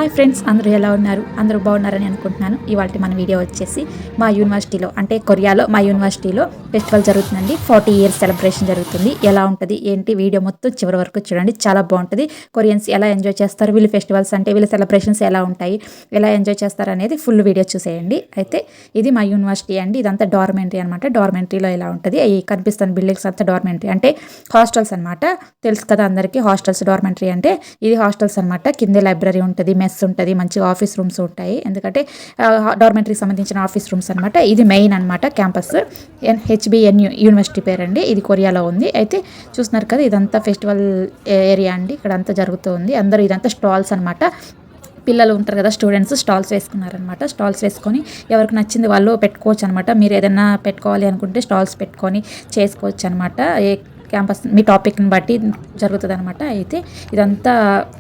Hi friends, అందరూ ఎలా ఉన్నారు? అందరూ బాగున్నారని అనుకుంటున్నాను. ఇవాళ మన వీడియో వచ్చేసి మా యూనివర్సిటీలో అంటే కొరియాలో మా యూనివర్సిటీలో ఫెస్టివల్ జరుగుతుందండి. 40 ఇయర్స్ సెలబ్రేషన్ జరుగుతుంది. ఎలా ఉంటుంది ఏంటి వీడియో మొత్తం చివరి వరకు చూడండి. చాలా బాగుంటుంది. కొరియన్స్ ఎలా ఎంజాయ్ చేస్తారు, వీళ్ళు ఫెస్టివల్స్ అంటే వీళ్ళ సెలబ్రేషన్స్ ఎలా ఉంటాయి, ఎలా ఎంజాయ్ చేస్తారు అనేది ఫుల్ వీడియో చూసేయండి. అయితే ఇది మా యూనివర్సిటీ అండి. ఇదంతా డార్మెంటరీ అనమాట. డార్మెంటరీలో ఎలా ఉంటుంది, ఈ కనిపిస్తున్న బిల్డింగ్స్ అంతా డార్మెంటరీ అంటే హాస్టల్స్ అనమాట. తెలుసు కదా అందరికీ హాస్టల్స్, డార్మెంటరీ అంటే ఇది హాస్టల్స్ అనమాట. కిందే లైబ్రరీ ఉంటుంది, మెస్ ఉంటుంది, మంచిగా ఆఫీస్ రూమ్స్ ఉంటాయి. ఎందుకంటే డార్మెంటరీకి సంబంధించిన ఆఫీస్ రూమ్స్ అనమాట. ఇది మెయిన్ అనమాట క్యాంపస్. హెచ్బిఎన్ యూనివర్సిటీ పేరండి. ఇది కొరియాలో ఉంది. అయితే చూస్తున్నారు కదా, ఇదంతా ఫెస్టివల్ ఏరియా అండి. ఇక్కడ అంతా జరుగుతుంది. అందరూ ఇదంతా స్టాల్స్ అనమాట. పిల్లలు ఉంటారు కదా, స్టూడెంట్స్ స్టాల్స్ వేసుకున్నారనమాట. స్టాల్స్ వేసుకొని ఎవరికి నచ్చింది వాళ్ళు పెట్టుకోవచ్చు అనమాట. మీరు ఏదైనా పెట్టుకోవాలి అనుకుంటే స్టాల్స్ పెట్టుకొని చేసుకోవచ్చు అనమాట. క్యాంపస్ మీ టాపిక్ని బట్టి జరుగుతుంది అనమాట. అయితే ఇదంతా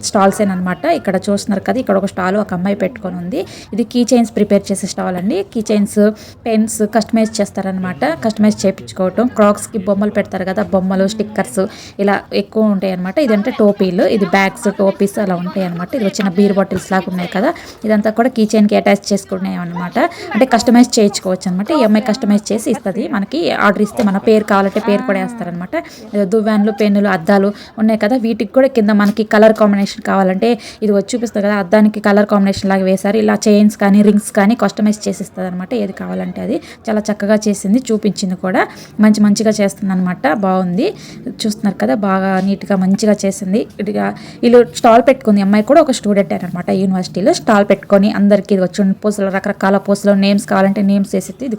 స్టాల్స్ అనమాట. ఇక్కడ చూస్తున్నారు కదా, ఇక్కడ ఒక స్టాల్ ఒక అమ్మాయి పెట్టుకొని ఉంది. ఇది కీ చైన్స్ ప్రిపేర్ చేసే స్టాల్ అండి. కీ చైన్స్, పెన్స్ కస్టమైజ్ చేస్తారనమాట. కస్టమైజ్ చేయించుకోవటం, క్రాక్స్కి బొమ్మలు పెడతారు కదా, బొమ్మలు, స్టిక్కర్స్ ఇలా ఎక్కువ ఉంటాయి అనమాట. ఇదంటే టోపీలు, ఇది బ్యాగ్స్, టోపీస్ అలా ఉంటాయి అనమాట. ఇది వచ్చిన బీర్ బాటిల్స్ లాగా ఉన్నాయి కదా, ఇదంతా కూడా కీ చైన్కి అటాచ్ చేసుకున్నాయి అనమాట. అంటే కస్టమైజ్ చేయించుకోవచ్చు అనమాట. ఈ అమ్మాయి కస్టమైజ్ చేసి ఇస్తుంది మనకి. ఆర్డర్ ఇస్తే మన పేరు కావాలంటే పేరు కూడా వేస్తారనమాట. దువ్వాన్లు, పెన్నులు, అద్దాలు ఉన్నాయి కదా, వీటికి కూడా కింద మనకి కలర్ కాంబినేషన్ కావాలంటే ఇది వచ్చి చూపిస్తుంది కదా, అద్దానికి కలర్ కాంబినేషన్ లాగా వేశారు. ఇలా చైన్స్ కానీ రింగ్స్ కానీ కస్టమైజ్ చేసిస్తుంది అనమాట. ఏది కావాలంటే అది చాలా చక్కగా చేసింది, చూపించింది కూడా. మంచిగా చేస్తుంది అనమాట. బాగుంది, చూస్తున్నారు కదా, బాగా నీట్గా మంచిగా చేసింది. ఇదిగా వీళ్ళు స్టాల్ పెట్టుకుంది. అమ్మాయి కూడా ఒక స్టూడెంట్ అనమాట. యూనివర్సిటీలో స్టాల్ పెట్టుకొని అందరికీ ఇది వచ్చి పూసలు, రకరకాల పూసలు, నేమ్స్ కావాలంటే నేమ్స్ వేసిద్ది.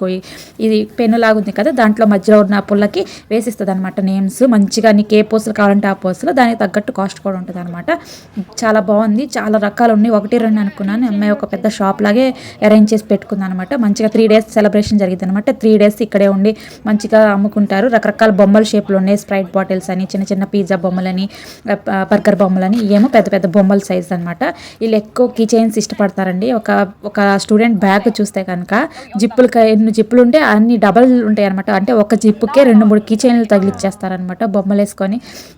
ఇది పెన్ను లాగుంది కదా, దాంట్లో మధ్యలో ఉన్న పుల్లకి వేసిస్తుంది అనమాట నేమ్స్. మంచిగా నీకు ఏ పూసలు కావాలంటే ఆ పూసలు, దానికి తగ్గట్టు కాస్ట్ కూడా ఉంటుంది అనమాట. చాలా బాగుంది. చాలా రకాలు ఉన్నాయి. 1-2 అనుకున్నాను. అమ్మాయి ఒక పెద్ద షాప్ లాగే అరేంజ్ చేసి పెట్టుకుంది అనమాట. మంచిగా 3 days సెలబ్రేషన్ జరిగింది అనమాట. 3 days ఇక్కడే ఉండి మంచిగా అమ్ముకుంటారు. రకరకాల బొమ్మల షేప్లు ఉన్నాయి. స్ప్రైట్ బాటిల్స్ అని, చిన్న చిన్న పిజ్జా బొమ్మలని, బర్గర్ బొమ్మలని, ఏమో పెద్ద పెద్ద బొమ్మల సైజ్ అనమాట. వీళ్ళు ఎక్కువ కీ చైన్స్ ఇష్టపడతారండి. ఒక స్టూడెంట్ బ్యాగ్ చూస్తే కనుక ఎన్ని జిప్పులు ఉంటే అన్ని డబల్ ఉంటాయి అనమాట. అంటే ఒక జిప్పుకే 2-3 కీ చైన్లు తగిలిచ్చేస్తారనమాట బొమ్మలు వేసుకొని.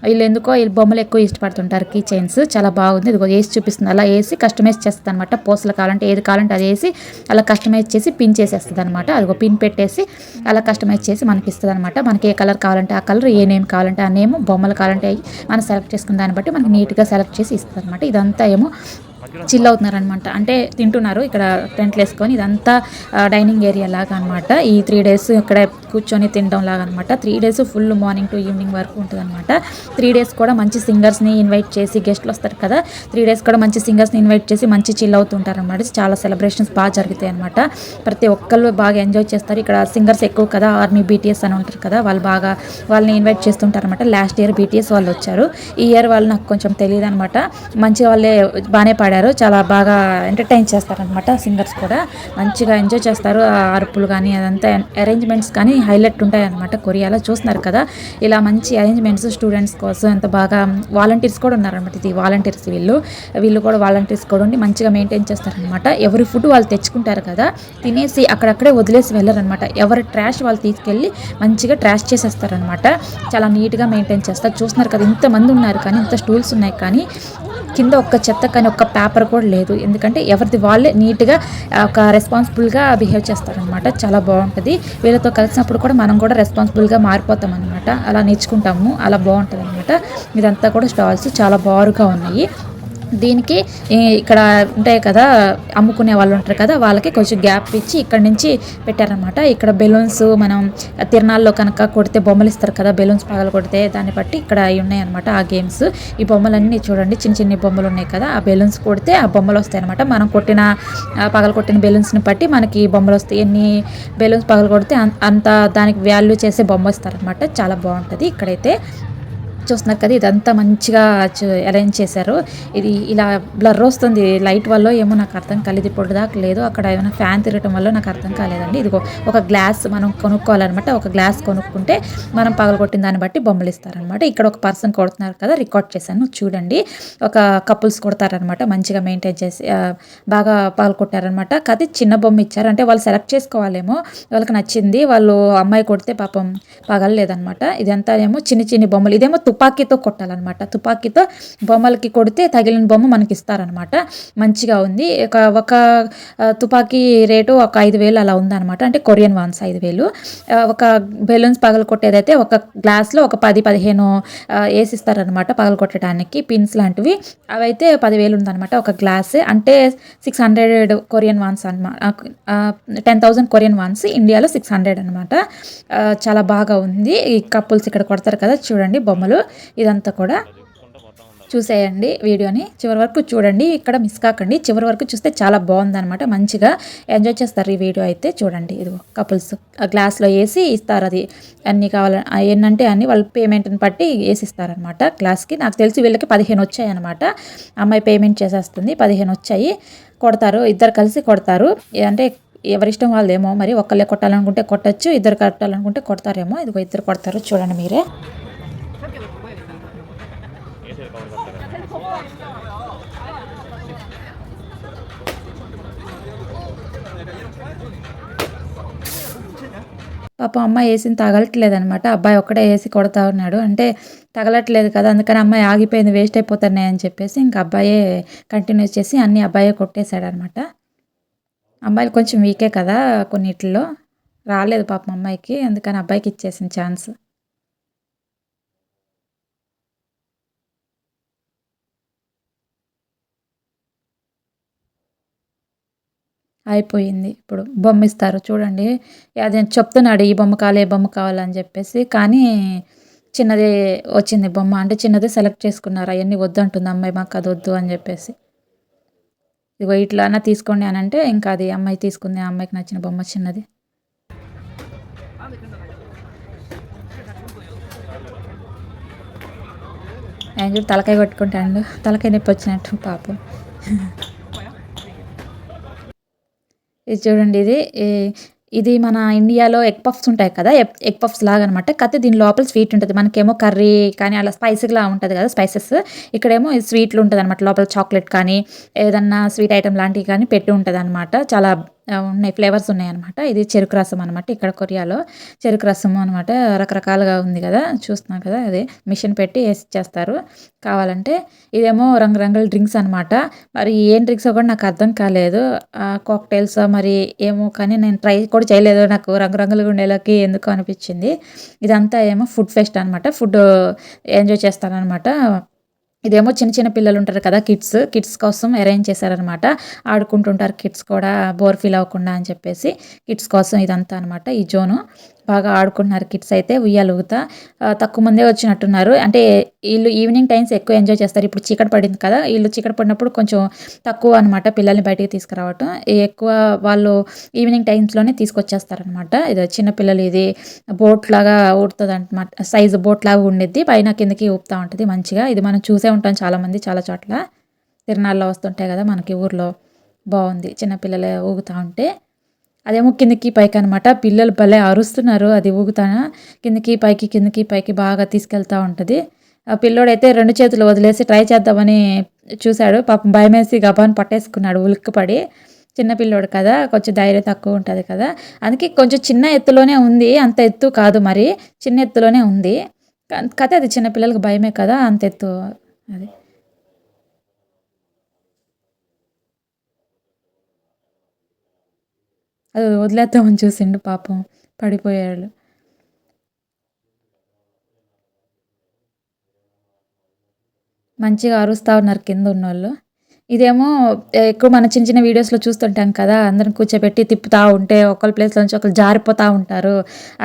వీళ్ళు బొమ్మలు ఎక్కువ ఇష్టపడుతుంటారు. కీ చైన్స్ చాలా బాగుంది. ఇది వేసి చూపిస్తుంది. అలా వేసి కస్టమైజ్ చేస్తుంది అనమాట. పూసలు కావాలంటే ఏది కావాలంటే అది వేసి అలా కస్టమైజ్ చేసి పిన్ చేసేస్తుంది అనమాట. అది పిన్ పెట్టేసి అలా కస్టమైజ్ చేసి మనకి ఇస్తుంది అనమాట. మనకి ఏ కలర్ కావాలంటే ఆ కలర్, ఏ నేమ్ కావాలంటే ఆ నేమ్, బొమ్మలు కావాలంటే మనం సెలెక్ట్ చేసుకున్న దాన్ని బట్టి మనకి నీట్గా సెలెక్ట్ చేసి ఇస్తుంది అనమాట. ఇదంతా ఏమో చిల్ అవుతున్నారనమాట. అంటే తింటున్నారు ఇక్కడ టెంట్లు వేసుకొని. ఇదంతా డైనింగ్ ఏరియా లాగా అనమాట. ఈ 3 days ఇక్కడ కూర్చొని తినడం లాగా అనమాట. 3 days full morning to evening వరకు ఉంటుంది అనమాట. 3 days కూడా మంచి సింగర్స్ని ఇన్వైట్ చేసి, గెస్ట్లు వస్తారు కదా, 3 days కూడా మంచి సింగర్స్ని ఇన్వైట్ చేసి మంచి చిల్ అవుతుంటారు అనమాట. చాలా సెలబ్రేషన్స్ బాగా జరుగుతాయి అనమాట. ప్రతి ఒక్కళ్ళు బాగా ఎంజాయ్ చేస్తారు. ఇక్కడ సింగర్స్ ఎక్కువ కదా, ఆర్మీ, బీటీఎస్ అని ఉంటారు కదా, వాళ్ళని ఇన్వైట్ చేస్తుంటారు అనమాట. లాస్ట్ ఇయర్ బీటీఎస్ వాళ్ళు వచ్చారు. ఈ ఇయర్ వాళ్ళు నాకు కొంచెం తెలియదు అనమాట. మంచి వాళ్ళే బాగానే పాడారు. చాలా బాగా ఎంటర్టైన్ చేస్తారనమాట. సింగర్స్ కూడా మంచిగా ఎంజాయ్ చేస్తారు. అరుపులు కానీ అదంతా అరేంజ్మెంట్స్ కానీ హైలైట్ ఉంటాయి అనమాట. కొరియాలో చూస్తున్నారు కదా, ఇలా మంచి అరేంజ్మెంట్స్ స్టూడెంట్స్ కోసం ఎంత బాగా. వాలంటీర్స్ కూడా ఉన్నారనమాట. ఇది వాలంటీర్స్, వీళ్ళు కూడా వాలంటీర్స్ కూడా ఉండి మంచిగా మెయింటైన్ చేస్తారనమాట. ఎవరి ఫుడ్ వాళ్ళు తెచ్చుకుంటారు కదా, తినేసి అక్కడక్కడే వదిలేసి వెళ్ళారనమాట. ఎవరి ట్రాష్ వాళ్ళు తీసుకెళ్ళి మంచిగా ట్రాష్ చేసేస్తారనమాట. చాలా నీట్గా మెయింటైన్ చేస్తారు. చూస్తున్నారు కదా, ఇంతమంది ఉన్నారు కానీ, ఇంత స్టూల్స్ ఉన్నాయి కానీ కింద ఒక్క చెత్త కానీ ఒక్క పేపర్ కూడా లేదు. ఎందుకంటే ఎవరిది వాళ్ళే నీట్గా ఒక రెస్పాన్సిబుల్గా బిహేవ్ చేస్తారనమాట. చాలా బాగుంటుంది. వీళ్ళతో కలిసినప్పుడు కూడా మనం కూడా రెస్పాన్సిబుల్గా మారిపోతాం అనమాట. అలా నేర్చుకుంటాము. అలా బాగుంటుంది అనమాట. ఇదంతా కూడా స్టాల్స్ చాలా బారుగా ఉన్నాయి. దీనికి ఇక్కడ ఉంటాయి కదా, అమ్ముకునే వాళ్ళు ఉంటారు కదా, వాళ్ళకి కొంచెం గ్యాప్ ఇచ్చి ఇక్కడ నుంచి పెట్టారనమాట. ఇక్కడ బెలూన్స్ మనం తిరణాల్లో కనుక కొడితే బొమ్మలు ఇస్తారు కదా, బెలూన్స్ పగల కొడితే దాన్ని బట్టి ఇక్కడ ఉన్నాయి అనమాట ఆ గేమ్స్. ఈ బొమ్మలన్నీ చూడండి, చిన్న బొమ్మలు ఉన్నాయి కదా, ఆ బెలూన్స్ కొడితే ఆ బొమ్మలు వస్తాయి అనమాట. మనం పగల కొట్టిన బెలూన్స్ని బట్టి మనకి బొమ్మలు వస్తాయి. ఎన్ని బెలూన్స్ పగల కొడితే అంత దానికి వాల్యూ చేసే బొమ్మ ఇస్తారనమాట. చాలా బాగుంటుంది. ఇక్కడైతే చూస్తున్నారు కదా, ఇదంతా మంచిగా అరేంజ్ చేశారు. ఇది ఇలా బ్లర్ వస్తుంది లైట్ వల్ల, ఏమో నాకు అర్థం కాలేదు. ఇప్పుడు దాకా లేదు, అక్కడ ఏమైనా ఫ్యాన్ తిరగటం వల్ల నాకు అర్థం కాలేదండి. ఇదిగో ఒక గ్లాస్ మనం కొనుక్కోవాలన్నమాట. ఒక గ్లాస్ కొనుక్కుంటే మనం పగలగొట్టిన దాన్ని బట్టి బొమ్మలు ఇస్తారనమాట. ఇక్కడ ఒక పర్సన్ కొడుతున్నారు కదా, రికార్డ్ చేశాను చూడండి. ఒక కపుల్స్ కొడతారనమాట. మంచిగా మెయింటైన్ చేసి బాగా పగలగొట్టారనమాట. కాదు చిన్న బొమ్మ ఇచ్చారు, అంటే వాళ్ళు సెలెక్ట్ చేసుకోవాలేమో, వాళ్ళకి నచ్చింది. వాళ్ళు అమ్మాయి కొడితే పాపం పగలలేదనమాట. ఇదంతా ఏమో చిన్ని బొమ్మలు. ఇదేమో తుపాకీతో కొట్టాలన్నమాట. తుపాకీతో బొమ్మలకి కొడితే తగిలిన బొమ్మ మనకి ఇస్తారనమాట. మంచిగా ఉంది. ఒక తుపాకీ రేటు ఒక 5,000 అలా ఉందన్నమాట. అంటే కొరియన్ వాన్స్ 5,000. ఒక బెలూన్స్ పగలు కొట్టేదైతే ఒక గ్లాస్లో ఒక 10-15 వేసిస్తారనమాట పగలు కొట్టడానికి, పిన్స్ లాంటివి. అవైతే 10,000 ఉందన్నమాట ఒక గ్లాస్. అంటే 600 కొరియన్ వాన్స్ అనమాట. 10,000 కొరియన్ వాన్స్, ఇండియాలో 600 అనమాట. చాలా బాగా ఉంది. ఈ కపుల్స్ ఇక్కడ కొడతారు కదా చూడండి బొమ్మలు. ఇదంతా కూడా చూసేయండి వీడియోని చివరి వరకు చూడండి. ఇక్కడ మిస్ కాకండి. చివరి వరకు చూస్తే చాలా బాగుందన్నమాట. మంచిగా ఎంజాయ్ చేస్తారు ఈ వీడియో అయితే. చూడండి, ఇది కపుల్స్ గ్లాస్లో వేసి ఇస్తారు. అది అన్నీ కావాలి ఏంటంటే అన్నీ వాళ్ళు పేమెంట్ని బట్టి వేసి ఇస్తారనమాట గ్లాస్కి. నాకు తెలిసి వీళ్ళకి 15 వచ్చాయి అనమాట. అమ్మాయి పేమెంట్ చేసేస్తుంది, 15 వచ్చాయి. కొడతారు, ఇద్దరు కలిసి కొడతారు. అంటే ఎవరిష్టం వాళ్ళేమో, మరి ఒక్కళ్ళే కొట్టాలనుకుంటే కొట్టచ్చు, ఇద్దరు కొట్టాలనుకుంటే కొడతారేమో. ఇదిగో ఇద్దరు కొడతారు చూడండి మీరే. పాపం అమ్మాయి వేసింది తగలట్లేదు అనమాట. అబ్బాయి ఒక్కడే వేసి కొడతా ఉన్నాడు. అంటే తగలట్లేదు కదా, అందుకని అమ్మాయి ఆగిపోయింది, వేస్ట్ అయిపోతున్నాయి అని చెప్పేసి ఇంకా అబ్బాయే కంటిన్యూ చేసి అన్ని అబ్బాయే కొట్టేశాడు అనమాట. అమ్మాయిలు కొంచెం వీకే కదా కొన్నిట్లో, రాలేదు పాపం అమ్మాయికి, అందుకని అబ్బాయికి ఇచ్చేసింది ఛాన్స్. అయిపోయింది. ఇప్పుడు బొమ్మ ఇస్తారు చూడండి. అది చెప్తున్నాడు ఈ బొమ్మ కావాలి, ఏ బొమ్మ కావాలని చెప్పేసి. కానీ చిన్నది వచ్చింది బొమ్మ. అంటే చిన్నది సెలెక్ట్ చేసుకున్నారు. అవన్నీ వద్దంటుంది అమ్మాయి, మాకు అది వద్దు అని చెప్పేసి. ఇదిగో ఇట్లా అన్న తీసుకోండి అని అంటే ఇంకా అది అమ్మాయి తీసుకుంది. ఆ అమ్మాయికి నచ్చిన బొమ్మ చిన్నది. ఆయన చూడు తలకాయ కొట్టుకుంటాడు, తలకాయ నొప్పి వచ్చినట్టు పాపం. ఇది చూడండి, ఇది మన ఇండియాలో ఎగ్ పఫ్స్ ఉంటాయి కదా, ఎగ్ పఫ్స్ లాగా అనమాట. కాకపోతే దీని లోపల స్వీట్ ఉంటుంది. మనకేమో కర్రీ కానీ అలా స్పైసీగా ఉంటుంది కదా స్పైసెస్. ఇక్కడేమో స్వీట్లు ఉంటుంది అనమాట. లోపల చాక్లెట్ కానీ ఏదన్నా స్వీట్ ఐటమ్ లాంటివి కానీ పెట్టి ఉంటుంది అనమాట. చాలా ఉన్నాయి, ఫ్లేవర్స్ ఉన్నాయన్నమాట. ఇది చెరుకు రసం అనమాట. ఇక్కడ కొరియాలో చెరుకు రసము అనమాట. రకరకాలుగా ఉంది కదా, చూస్తున్నాం కదా. అదే మిషన్ పెట్టి వేసి చేస్తారు కావాలంటే. ఇదేమో రంగురంగుల డ్రింక్స్ అనమాట. మరి ఏం డ్రింక్స్ కూడా నాకు అర్థం కాలేదు. కాక్టైల్స్ మరి ఏమో, కానీ నేను ట్రై కూడా చేయలేదు. నాకు రంగురంగుల గుండెలకి ఎందుకు అనిపించింది. ఇదంతా ఏమో ఫుడ్ ఫెస్ట్ అనమాట. ఫుడ్ ఎంజాయ్ చేస్తానమాట. ఇదేమో చిన్న చిన్న పిల్లలు ఉంటారు కదా, కిడ్స్ కోసం అరేంజ్ చేశారనమాట. ఆడుకుంటుంటారు కిడ్స్ కూడా, బోర్ ఫీల్ అవ్వకుండా అని చెప్పేసి కిడ్స్ కోసం ఇదంతా అనమాట. ఈ జోను బాగా ఆడుకుంటున్నారు కిడ్స్ అయితే. ఉయ్యాలు ఊగుతా తక్కువ మందే వచ్చినట్టున్నారు. అంటే వీళ్ళు ఈవినింగ్ టైమ్స్ ఎక్కువ ఎంజాయ్ చేస్తారు. ఇప్పుడు చీకటి పడింది కదా, వీళ్ళు చీకటి పడినప్పుడు కొంచెం తక్కువ అనమాట పిల్లల్ని బయటికి తీసుకురావటం. ఎక్కువ వాళ్ళు ఈవినింగ్ టైమ్స్లోనే తీసుకొచ్చేస్తారనమాట. ఇది చిన్నపిల్లలు, ఇది బోట్ లాగా ఊడుతుంది అనమాట. సైజు బోట్ లాగా ఉండిద్ది, పైన కిందకి ఊపుతూ ఉంటుంది మంచిగా. ఇది మనం చూసే ఉంటాం చాలామంది చాలా చోట్ల. తిరణాల్లో వస్తుంటాయి కదా మనకి ఊర్లో. బాగుంది చిన్నపిల్లలే ఊగుతూ ఉంటే. అదేమో కిందకి పైకి అనమాట. పిల్లలు భలే అరుస్తున్నారు. అది ఊగుతాన కిందకి పైకి బాగా తీసుకెళ్తూ ఉంటుంది. ఆ పిల్లోడైతే 2 చేతులు వదిలేసి ట్రై చేద్దామని చూశాడు. పాపం భయమేసి గబాన్ని పట్టేసుకున్నాడు ఉలిక్కిపడి. చిన్న పిల్లోడు కదా, కొంచెం ధైర్యం తక్కువ ఉంటుంది కదా, అందుకే కొంచెం చిన్న ఎత్తులోనే ఉంది. అంత ఎత్తు కాదు, మరి చిన్న ఎత్తులోనే ఉంది. కాకపోతే అది చిన్నపిల్లలకి భయమే కదా అంత ఎత్తు. అది అది వదిలేద్దామని చూసిండు, పాపం పడిపోయాడు. మంచిగా అరుస్తా ఉన్నారు కింద ఉన్నోళ్ళు. ఇదేమో ఎక్కువ మన చిన్న చిన్న వీడియోస్‌లో చూస్తుంటాం కదా, అందరిని కూర్చోబెట్టి తిప్పుతా ఉంటే ఒకళ్ళ ప్లేస్‌లో నుంచి ఒకళ్ళు జారిపోతా ఉంటారు.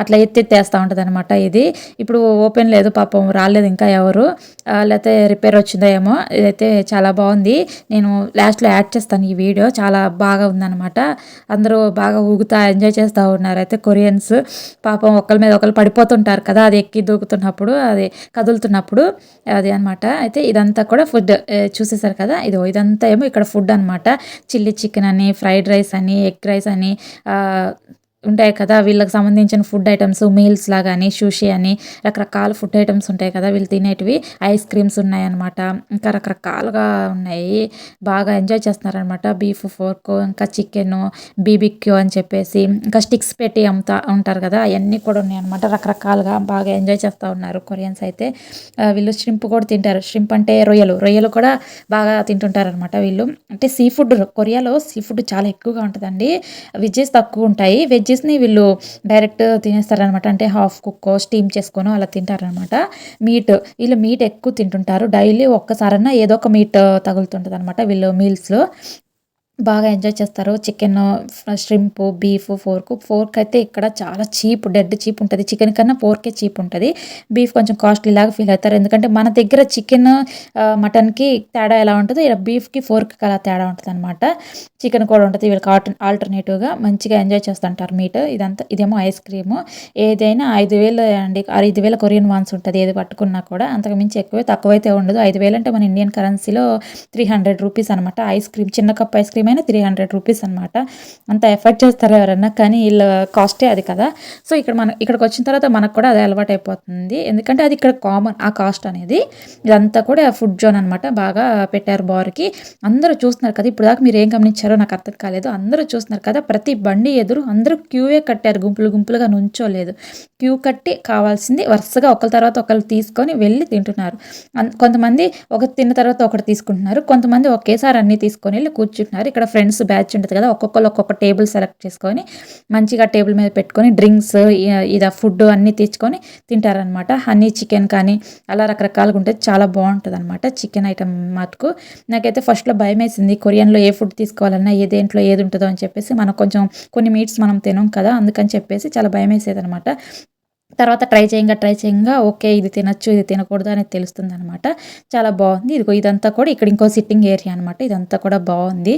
అట్లా ఎత్తేస్తా ఉంటదనమాట ఇది. ఇప్పుడు ఓపెన్ లేదు పాపం, రాలేదు ఇంకా ఎవరు. లేతే రిపేర్ వచ్చిందో ఏమో. ఇదైతే చాలా బాగుంది. నేను లాస్ట్‌లో యాడ్ చేస్తాను ఈ వీడియో. చాలా బాగా ఉందనమాట. అందరూ బాగా ఊగుతా ఎంజాయ్ చేస్తా ఉన్నారు. అయితే కొరియన్స్ పాపం ఒకళ్ళ మీద ఒకళ్ళు పడిపోతుంటారు కదా, అది ఎక్కి దూకుతున్నప్పుడు, అది కదులుతున్నప్పుడు, అది అనమాట. అయితే ఇదంతా కూడా ఫుడ్ చూసేసారు కదా. ఇదంతా ఏమో ఇక్కడ ఫుడ్ అనమాట. చిల్లీ చికెన్ అని, ఫ్రైడ్ రైస్ అని, ఎగ్ రైస్ అని, ఉంటాయి కదా! వీళ్ళకి సంబంధించిన ఫుడ్ ఐటెమ్స్ మీల్స్‌లా గాని, సుషి అని రకరకాల ఫుడ్ ఐటెమ్స్ ఉంటాయి కదా! వీళ్ళు తినేటివి. ఐస్ క్రీమ్స్ ఉన్నాయన్నమాట. ఇంకా రకరకాలుగా ఉన్నాయి. బాగా ఎంజాయ్ చేస్తున్నారనమాట. బీఫ్ ఫోర్కు, ఇంకా చికెను, బీబీక్యూ అని చెప్పేసి, ఇంకా స్టిక్స్ పెట్టి అమ్ముతా ఉంటారు కదా! అయన్నీ కూడా ఉన్నాయన్నమాట. రకరకాలుగా బాగా ఎంజాయ్ చేస్తా ఉన్నారు కొరియన్స్ అయితే. వీళ్ళు ష్రింప్ కూడా తింటారు. ష్రింప్ అంటే రొయ్యలు. రొయ్యలు కూడా బాగా తింటుంటారనమాట వీళ్ళు. అంటే సీ ఫుడ్ కొరియాలో సీ ఫుడ్ చాలా ఎక్కువగా ఉంటదండి. వెజ్జెస్ తక్కువుంటాయి. వెజ్జెస్‌ని వీళ్ళు డైరెక్ట్ తినేస్తారనమాట. అంటే హాఫ్ కుక్కో, స్టీమ్ చేసుకోనో అలా తింటారనమాట. మీట్ వీళ్ళు మీట్ ఎక్కువ తింటుంటారు. డైలీ ఒక్కసారన్నా ఏదో ఒక మీట్ తగులుతుంటదనమాట వీళ్ళు మీల్స్‌లో. బాగా ఎంజాయ్ చేస్తారు. చికెను, ష్రింపు, బీఫు, పోర్క్ అయితే ఇక్కడ చాలా చీప్, డెడ్ చీప్ ఉంటది. చికెన్ కన్నా పోర్కే చీప్ ఉంటది. బీఫ్ కొంచెం కాస్ట్‌లీ లాగా ఫీల్ అవుతారు. ఎందుకంటే మన దగ్గర చికెను, మటన్‌కి తేడా ఎలా ఉంటదో ఈడ బీఫ్‌కి, పోర్క్‌కి అలా తేడా ఉంటదనమాట. చికెన్ కూడా ఉంటది. వీళ్ళకి ఆల్టర్‌నేటివ్‌గా మంచిగా ఎంజాయ్ చేస్తుంటారు మీట్. ఇదేమో ఐస్ క్రీము. ఏదైనా 5,000 అండి. 5,000 కొరియన్ వాన్స్ ఉంటది ఏది పట్టుకున్నా కూడా. అంతకు మించి ఎక్కువే తక్కువైతే ఉండదు. 5,000 అంటే మన ఇండియన్ కరెన్సీలో ₹300 అనమాట. ఐస్ క్రీమ్ చిన్న కప్ ఐస్ క్రీమ్ అయినా ₹300 అనమాట. అంత ఎఫర్ట్ చేస్తారా ఎవరన్నా? కానీ ఈళ్ళ కాస్టే అది కదా! సో, ఇక్కడికొచ్చిన తర్వాత మనకు కూడా అదే అలవాటయిపోతుంది. ఎందుకంటే అది ఇక్కడ కామన్ ఆ కాస్ట్ అనేది. ఇదంతా కూడా ఫుడ్ జోన్ అనమాట. బాగా పెట్టారు బార్‌కి. అందరూ చూస్తున్నారు కదా! ఇప్పటిదాకా మీరేం గమనించారో నాకు అర్థం కాలేదు. అందరూ చూస్తున్నారు కదా! ప్రతి బండి ఎదురు అందరూ క్యూయే కట్టారు. గుంపులు గుంపులుగా నుంచోలేదు. క్యూ కట్టి కావాల్సింది వరుసగా ఒకళ్ళ తర్వాత ఒకళ్ళు తీసుకొని వెళ్లి తింటున్నారు. కొంతమంది ఒకటి తిన్న తర్వాత ఒకటి తీసుకుంటున్నారు. కొంతమంది ఒకేసారి అన్నీ తీసుకొనెళ్లి కూర్చుంటున్నారు. ఇక్కడ ఫ్రెండ్స్ బ్యాచ్ ఉంటది కదా! ఒక్కొక్కళ్ళు ఒక్కొక్క టేబుల్ సెలెక్ట్ చేసుకొని మంచిగా టేబుల్ మీద పెట్టుకొని డ్రింక్స్ ఫుడ్ అన్నీ తెచ్చుకొని తింటారనమాట. హనీ చికెన్ కానీ అలా రకరకాలుగా ఉంటది. చాలా బావుంటదనమాట చికెన్ ఐటెమ్ మటుకు. నాకైతే ఫస్ట్‌లో భయమేసింది. కొరియన్‌లో ఏ ఫుడ్ తీసుకోవాలన్నా ఏ దేంట్లో ఏది ఉంటదో అని చెప్పేసి మనం కొంచెం కొన్ని మీట్స్ మనం తినం కదా! అందుకని చెప్పేసి చాలా భయమేసేదనమాట. తర్వాత ట్రై చేయంగా ఓకే. ఇది తినొచ్చు, ఇది తినకూడదు అనేది తెలుస్తుందనమాట. చాలా బావుంది. ఇదిగో ఇదంతా కూడా ఇక్కడ ఇంకో సిట్టింగ్ ఏరియా అనమాట. ఇదంతా కూడా బావుంది.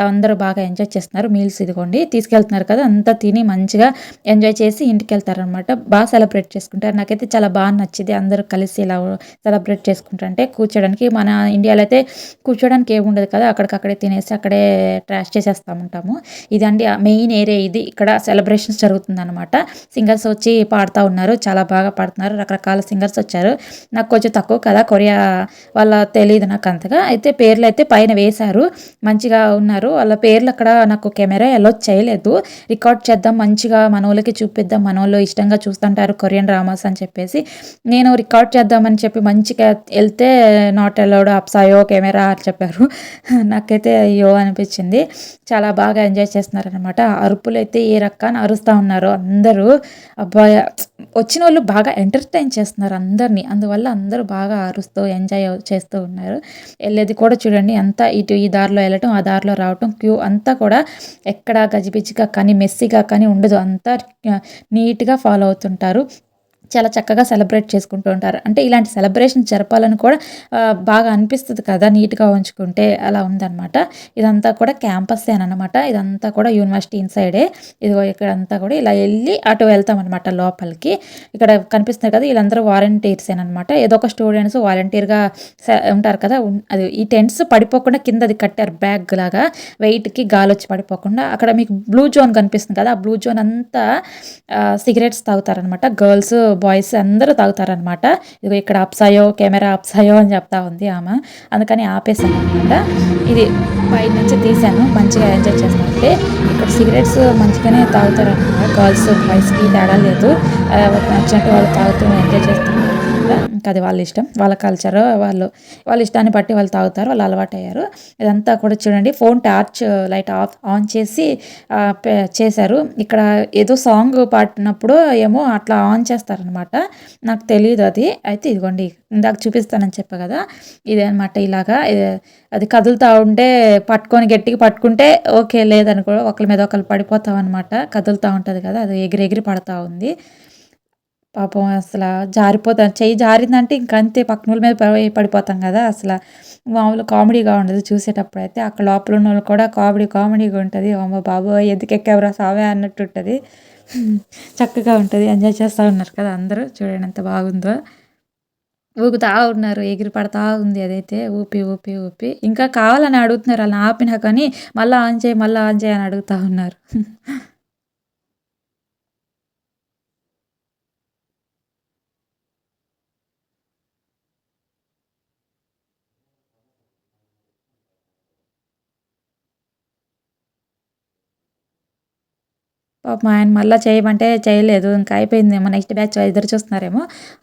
అందరూ బాగా ఎంజాయ్ చేస్తున్నారు. మీల్స్ ఇదిగోండి తీసుకెళ్తున్నారు కదా! అంతా తిని మంచిగా ఎంజాయ్ చేసి ఇంటికెళ్తారనమాట. సెలబ్రేట్ చేసుకుంటారు. నాకైతే చాలా నచ్చిద్ది. అందరూ కలిసి ఇలా సెలబ్రేట్ చేసుకుంటుంటే కూర్చోడానికి మన ఇండియాలో అయితే కూర్చోడానికి ఏముండదు కదా! అక్కడికక్కడే తినేసి అక్కడే ట్రాష్ చేసేస్తా ఉంటాము. ఇదండి మెయిన్ ఏరియా ఇది. ఇక్కడ సెలబ్రేషన్స్ జరుగుతుందనమాట. సింగర్స్ వచ్చి పాడుతా ఉన్నారు. చాలా బాగా పాడుతున్నారు. రకరకాల సింగర్స్ వచ్చారు. నాకు కొంచెం తక్కువ కదా! కొరియా వాళ్ళ తెలీదు నాకంతగా. అయితే పేర్లయితే పైన వేశారు. మంచిగా ఉన్నారు. వాళ్ళ పేర్లు అక్కడ నాకు కెమెరా అలో చేయలేదు. రికార్డ్ చేద్దాం మంచిగా మనోళ్ళకి చూపిద్దాం. మనోళ్ళు ఇష్టంగా చూస్తుంటారు కొరియన్ డ్రామాస్ అని చెప్పేసి నేను రికార్డ్ చేద్దామని చెప్పి మంచిగా ఎళ్తే నాట్ అలౌడ్ అప్సాయో కెమెరా అని చెప్పారు. నాకైతే అయ్యో అనిపించింది. చాలా బాగా ఎంజాయ్ చేస్తున్నారనమాట. అరుపులైతే ఏ రకాన అరుస్తా ఉన్నారు అందరూ. అబ్బా! వచ్చినోళ్ళు బాగా ఎంటర్‌టైన్ చేస్తున్నారు అందరిని. అందువల్ల అందరూ బాగా అరుస్తూ ఎంజాయ్ చేస్తూ ఉన్నారు. ఎళ్ళేది కూడా చూడండి అంతా ఇటు ఈ దారిలో ఎళ్ళటం, ఆ దారిలో రావటం క్యూ అంతా కూడా ఎక్కడ గజిబిజిగా కానీ, మెస్సీగా కానీ ఉండదు. అంతా నీట్‌గా ఫాలో అవుతుంటారు. చాలా చక్కగా సెలబ్రేట్ చేసుకుంటూ ఉంటారు. అంటే ఇలాంటి సెలబ్రేషన్ జరపాలని కూడా బాగా అనిపిస్తది కదా! నీట్‌గా ఉంచుకుంటే అలా ఉందనమాట. ఇదంతా కూడా క్యాంపస్సేననమాట. ఇదంతా కూడా యూనివర్సిటీ ఇన్‌సైడే. ఇదిగో ఇక్కడంతా కూడా ఇలా ఎళ్లి అటు వెళ్తామనమాట లోపలికి. ఇక్కడ కనిపిస్తున్నారు కదా! వీళ్ళందరూ వాలంటీర్సేననమాట. ఏదో ఒక స్టూడెంట్స్ వాలంటీర్‌గా ఉంటారు కదా! అది ఈ టెంట్స్ పడిపోకుండా కిందది కట్టారు బ్యాగ్‌లాగా వెయిట్‌కి గాలొచ్చి పడిపోకుండా. అక్కడ మీకు బ్లూ జోన్ కనిపిస్తుంది కదా! ఆ బ్లూ జోన్ అంతా సిగరెట్స్ తాగుతారనమాట. గర్ల్స్, బాయ్స్ అందరూ తాగుతారనమాట. ఇదిగో ఇక్కడ అప్సాయో, కెమెరా అప్సాయో అని చెప్తా ఉంది ఆమె. అందుకని ఆపేసాననమాట. ఇది పైనుంచి తీశాను. మంచిగా ఎంజాయ్ చేస్తుంటే ఇక్కడ సిగరెట్స్ మంచిగానే తాగుతారనమాట. గర్ల్స్, బాయ్స్‌కి తేడా లేదు. ఎవరికి నచ్చినట్టు వాళ్ళు తాగుతూ ఎంజాయ్ చేస్తున్నారనమాట. ఇంకా అది వాళ్ళ ఇష్టం. వాళ్ళ కల్చర్ వాళ్ళ ఇష్టాన్ని బట్టి వాళ్ళు తాగుతారు. వాళ్ళు అలవాటయ్యారు. ఇదంతా కూడా చూడండి ఫోన్ టార్చ్ లైట్ ఆన్ చేసి చేశారు. ఇక్కడ ఏదో సాంగ్ పాడినప్పుడు ఏమో అట్లా ఆన్ చేస్తారనమాట. నాకు తెలీదది. అయితే ఇదిగోండి ఇందాక చూపిస్తానని చెప్పా గదా! ఇదే అనమాట ఇలాగా అది కదులుతా ఉంటే గట్టిగా పట్టుకుంటే ఓకే. లేదనుకో ఒకళ్ళ మీద ఒకళ్ళు పడిపోతామనమాట. కదులుతా ఉంటది కదా! అది ఎగిరి ఎగిరి పడతా ఉంది. పాపం జారిపోతాను. చెయ్యి జారిందంటే ఇంకంతే పక్కనోళ్ళ మీద పడిపోతాం గదా! మామూలు కామెడీగా ఉండదు చూసేటప్పుడైతే. అక్కడ లోపలున్నోళ్ళు కూడా కామెడీగా ఉంటది. అమ్మ బాబోయ్! ఎందుకెక్కావురా సామి అన్నట్టుంటది. చక్కగా ఉంటది. ఎంజాయ్ చేస్తా ఉన్నారు కదా! అందరూ చూడండి ఎంత బాగుందో. ఊగుతా ఉన్నారు. ఎగిరి పడతా ఉంది అదైతే ఊపి. ఇంకా కావాలని అడుగుతున్నారు. ఆళ్ళని ఆపినా కానీ మళ్ళా ఆన్ చేయి అని అడుగుతా ఉన్నారు. పాపం ఆయన మళ్ళా చేయమంటే చేయలేదు. ఇంకా అయిపోయిందేమో నెక్స్ట్ బ్యాచ్ ఎదురు చూస్తున్నారేమో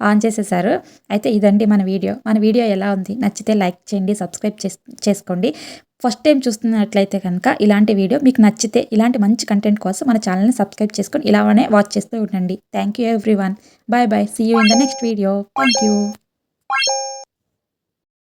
ఆన్ చేసేసారు. అయితే ఇదండి మన వీడియో. మన వీడియో ఎలా ఉంది? నచ్చితే లైక్ చేయండి, సబ్స్క్రైబ్ చేసుకోండి. ఫస్ట్ టైం చూస్తున్నట్లయితే కనుక ఇలాంటి వీడియో మీకు నచ్చితే ఇలాంటి మంచి కంటెంట్ కోసం మన ఛానల్‌ని సబ్స్క్రైబ్ చేసుకొని ఇలానే వాచ్ చేస్తూ ఉండండి. Thank you everyone. Bye bye. See you in the next video. Thank you.